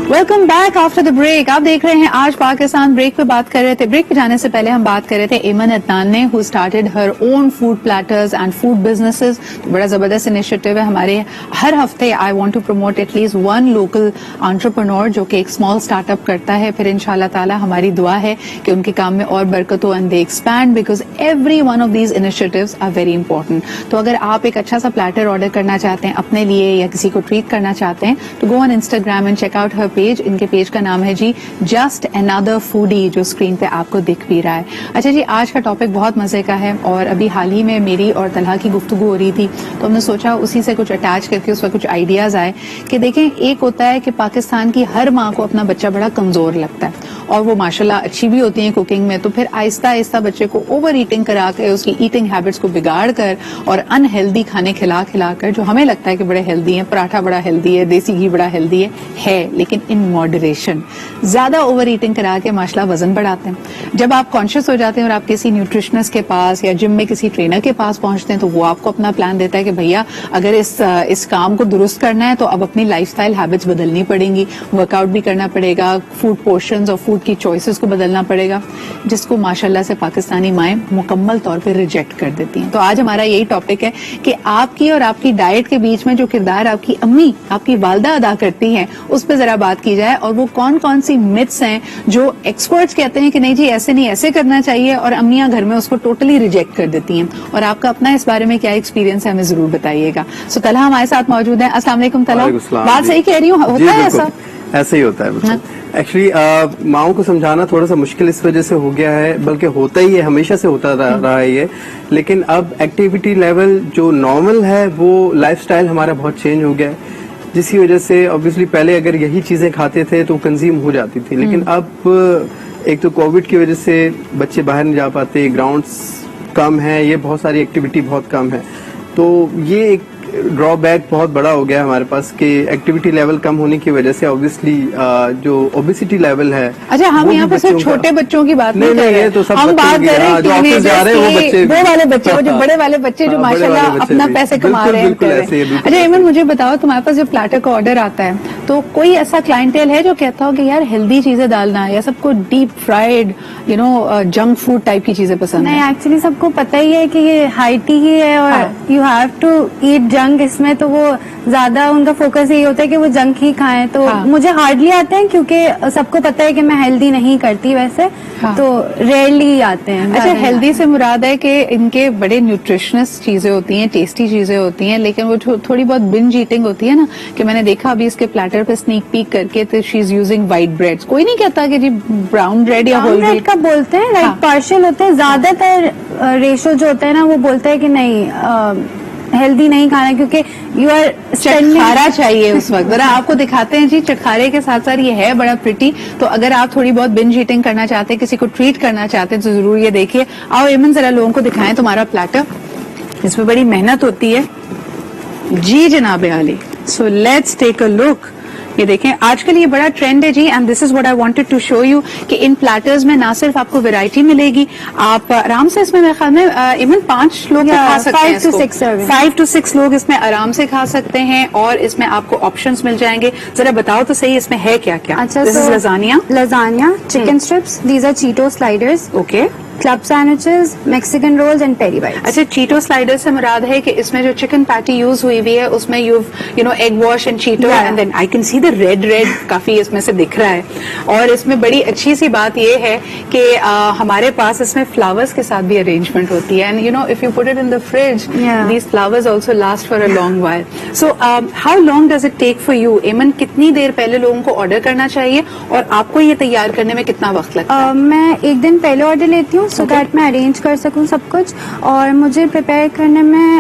Welcome back after the break. آپ دیکھ رہے ہیں آج پاکستان. بریک پہ بات کر رہے تھے, بریک پہ جانے سے پہلے ہم بات کر رہے تھے ایمن عدنان نے, who started her own food platters and food businesses. بڑا زبردست انیشیٹو ہے ہمارے. ہر ہفتے I want to promote at least one local entrepreneur جو کہ ایک اسمال اسٹارٹ اپ کرتا ہے. پھر انشاءاللہ تعالی ہماری دعا ہے کہ ان کے کام میں اور برکت ہو and they expand, because every one of these initiatives are very important. تو اگر آپ ایک اچھا سا پلیٹر آرڈر کرنا چاہتے ہیں اپنے لیے یا کسی کو ٹریٹ کرنا چاہتے ہیں تو go on Instagram and check out her page. ان کے پیج کا نام ہے جی جسٹ انادر فوڈی, جو اسکرین پہ آپ کو دکھ بھی رہا ہے. اچھا جی, آج کا ٹاپک بہت مزے کا ہے اور ابھی حال ہی میں میری اور طلحہ کی گفتگو ہو رہی تھی تو ہم نے سوچا اسی سے کچھ اٹیچ کر کے اس پر کچھ آئیڈیاز آئے کہ دیکھیں, ایک ہوتا ہے کہ پاکستان کی ہر ماں کو اپنا بچہ بڑا کمزور لگتا ہے اور وہ ماشاءاللہ اچھی بھی ہوتی ہیں کوکنگ میں, تو پھر آہستہ آہستہ بچے کو اوور ایٹنگ کرا کے اس کی ایٹنگ ہیبٹس کو بگاڑ کر اور انہیلدی کھانے کھلا کر, جو ہمیں لگتا ہے کہ بڑے ہیلدی ہیں, پراٹھا بڑا ہیلدی ہے, دیسی گھی بڑا ہیلدی ہے لیکن ان ماڈریشن, زیادہ اوور ایٹنگ کرا کے ماشاءاللہ وزن بڑھاتے ہیں. جب آپ کانشیس ہو جاتے ہیں اور آپ کسی نیوٹریشنسٹ کے پاس یا جم میں کسی ٹرینر کے پاس پہنچتے ہیں تو وہ آپ کو اپنا پلان دیتا ہے کہ بھیا اگر اس کام کو درست کرنا ہے تو اب اپنی لائف سٹائل ہیبٹس بدلنی پڑیں گی, ورک آؤٹ بھی کرنا پڑے گا, فوڈ پورشنز اور فوڈ کی چوائسز کو بدلنا پڑے گا, جس کو ماشاءاللہ سے پاکستانی مائیں مکمل طور پہ ریجیکٹ کر دیتی ہیں. تو آج ہمارا یہی ٹاپک ہے کہ آپ کی اور آپ کی ڈائٹ کے بیچ میں جو کردار آپ کی امی, آپ کی والدہ ادا کرتی ہیں اس پہ ذرا بات کی جائے, اور وہ کون کون سی متس ہیں جو ایکسپرٹس کہتے ہیں کہ نہیں جی ایسے نہیں ایسے کرنا چاہیے اور امیاں گھر میں اس کو ٹوٹلی ریجیکٹ کر دیتی ہیں, اور آپ کا اپنا اس بارے میں کیا ایکسپیرینس ہے ہمیں ضرور بتائیے گا. سو طلحہ ہمارے ساتھ موجود ہیں. السلام علیکم طلحہ. بات صحیح کہہ رہی ہوں, ہوتا ہے ایسا؟ ایسا ہی ہوتا ہے. ایکچولی ماؤں کو سمجھانا تھوڑا سا مشکل اس وجہ سے ہو گیا ہے, بلکہ ہوتا ہی ہے, ہمیشہ سے ہوتا رہا ہے یہ, لیکن اب ایکٹیویٹی لیول جو نارمل ہے وہ لائف سٹائل ہمارا بہت چینج ہو گیا ہے, جس کی وجہ سے obviously پہلے اگر یہی چیزیں کھاتے تھے تو کنزیوم ہو جاتی تھی, لیکن اب ایک تو کووڈ کی وجہ سے بچے باہر نہیں جا پاتے, گراؤنڈس کم ہیں, یہ بہت ساری ایکٹیویٹی بہت کم ہے, تو یہ ایک ڈرا بیک بہت بڑا ہو گیا ہمارے پاس کہ ایکٹیویٹی لیول کم ہونے کی وجہ سے obviously جو اوبیسٹی لیول ہے. اچھا, ہم یہاں پہ صرف چھوٹے بچوں کی بات نہیں کر رہے, ہم بات کر رہے ہیں وہ والے بچے, جو بڑے والے بچے جو ماشاءاللہ اپنا پیسے کما رہے ہیں. اچھا ایمن, مجھے بتاؤ تمہارے پاس جب پلیٹر کا آرڈر آتا ہے تو کوئی ایسا کلائنٹیل ہے جو کہتا ہو کہ یار ہیلدی چیزیں ڈالنا ہے, یا سب کو deep fried junk food type کی چیزیں پسند ہیں؟ نہیں, ایکچولی سب کو پتہ ہی ہے کہ یہ ہائٹی ہی ہے اور you have to eat junk. اس میں تو وہ زیادہ ان کا فوکس یہی ہوتا ہے کہ وہ جنک ہی کھائیں, تو مجھے ہارڈلی آتے ہیں کیونکہ سب کو پتہ ہے کہ میں ہیلدی نہیں کرتی ویسے, تو ریئرلی آتے ہیں. اچھا, ہیلدی سے مراد ہے کہ ان کے بڑے نیوٹریشنس چیزیں ہوتی ہیں, ٹیسٹی چیزیں ہوتی ہیں, لیکن وہ تھوڑی بہت بنج ایٹنگ ہوتی ہے نا, کہ میں نے دیکھا ابھی اس کے پلیٹر پہ اسنیک پیک کر کے تو شی از یوزنگ وائٹ بریڈ. کوئی نہیں کہتا کہ جی براؤن بریڈ یا ہول بریڈ کا بولتے ہیں, لائک پارشل ہوتے ہیں, زیادہ تر ریشو جو ہوتا ہے نا وہ بولتا ہے کہ نہیں ہیلدی نہیں کھانا, کیونکہ یو آر چٹخارا چاہیے اس وقت. ذرا آپ کو دکھاتے ہیں جی چٹخارے کے ساتھ ساتھ یہ ہے بڑا پریٹی. تو اگر آپ تھوڑی بہت بنج ایٹنگ کرنا چاہتے ہیں, کسی کو ٹریٹ کرنا چاہتے ہیں تو ضرور یہ دیکھیے. آؤ ایمن ذرا لوگوں کو دکھائیں تمہارا پلیٹر, اس میں بڑی محنت ہوتی ہے. جی جناب عالی, سو لیٹس ٹیک اے لک. یہ دیکھیں آج کل یہ بڑا ٹرینڈ ہے جی, and this is what I wanted to show you کہ ان پلیٹرز میں نہ صرف آپ کو ویرائٹی ملے گی, آپ آرام سے اس میں میرے خیال میں ایون 5 لوگ کھا سکتے ہیں, 5 to 6 لوگ اس میں آرام سے کھا سکتے ہیں, اور اس میں آپ کو آپشنز مل جائیں گے. ذرا بتاؤ تو صحیح اس میں ہے کیا کیا؟ اچھا, lasagna, chicken strips, these are Cheeto sliders, okay, club sandwiches, Mexican rolls and peri bites. اچھا, چیٹو سلائڈر سے مراد ہے کہ اس میں جو چکن پیٹی یوز ہوئی ہوئی ہے اس میں you know egg wash and Cheeto, and then I can see the red کافی اس میں سے دکھ رہا ہے. اور اس میں بڑی اچھی سی بات یہ ہے کہ ہمارے پاس اس میں فلاورز کے ساتھ بھی ارینجمنٹ ہوتی ہے, and you know if you put it in the fridge these flowers also last for a long while. So how long does it take for you Aiman, کتنی دیر پہلے لوگوں کو آرڈر کرنا چاہیے اور آپ کو یہ تیار کرنے میں کتنا وقت لگتا ہے؟ میں ایک دن پہلے آرڈر لیتی ہوں سو دیٹ میں ارینج کر سکوں سب کچھ, اور مجھے پریپیئر کرنے میں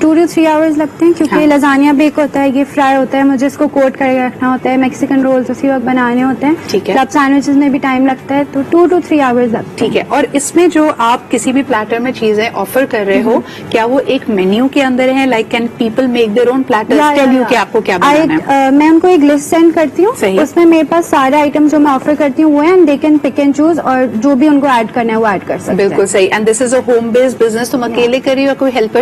2 to 3 hours لگتے ہیں, کیونکہ لزانیہ بیک ہوتا ہے, یہ فرائی ہوتا ہے, مجھے اس کو کوٹ کر کے رکھنا ہوتا ہے, میکسیکن رولز اسی وقت بنانے ہوتے ہیں, کلب سینڈوچز میں بھی ٹائم لگتا ہے, تو 2 to 3 hours لگتے ہیں. ٹھیک ہے. اور اس میں جو آپ کسی بھی پلیٹر میں چیزیں آفر کر رہے ہو, کیا وہ ایک مینیو کے اندر ہے, like can people make their own platter, tell you کہ آپ کو کیا بنانا ہے؟ میں ان کو ایک لسٹ سینڈ کرتی ہوں, اس میں میرے پاس سارے آئٹم جو میں آفر کرتی ہوں وہ ہیں, they can pick and choose, اور جو بھی ان کو ایڈ کرنا ہے وہ ایڈ کر سکتے ہیں. بالکل صحیح. And this is a home based business, تم اکیلے کر رہی ہو, کوئی ہیلپر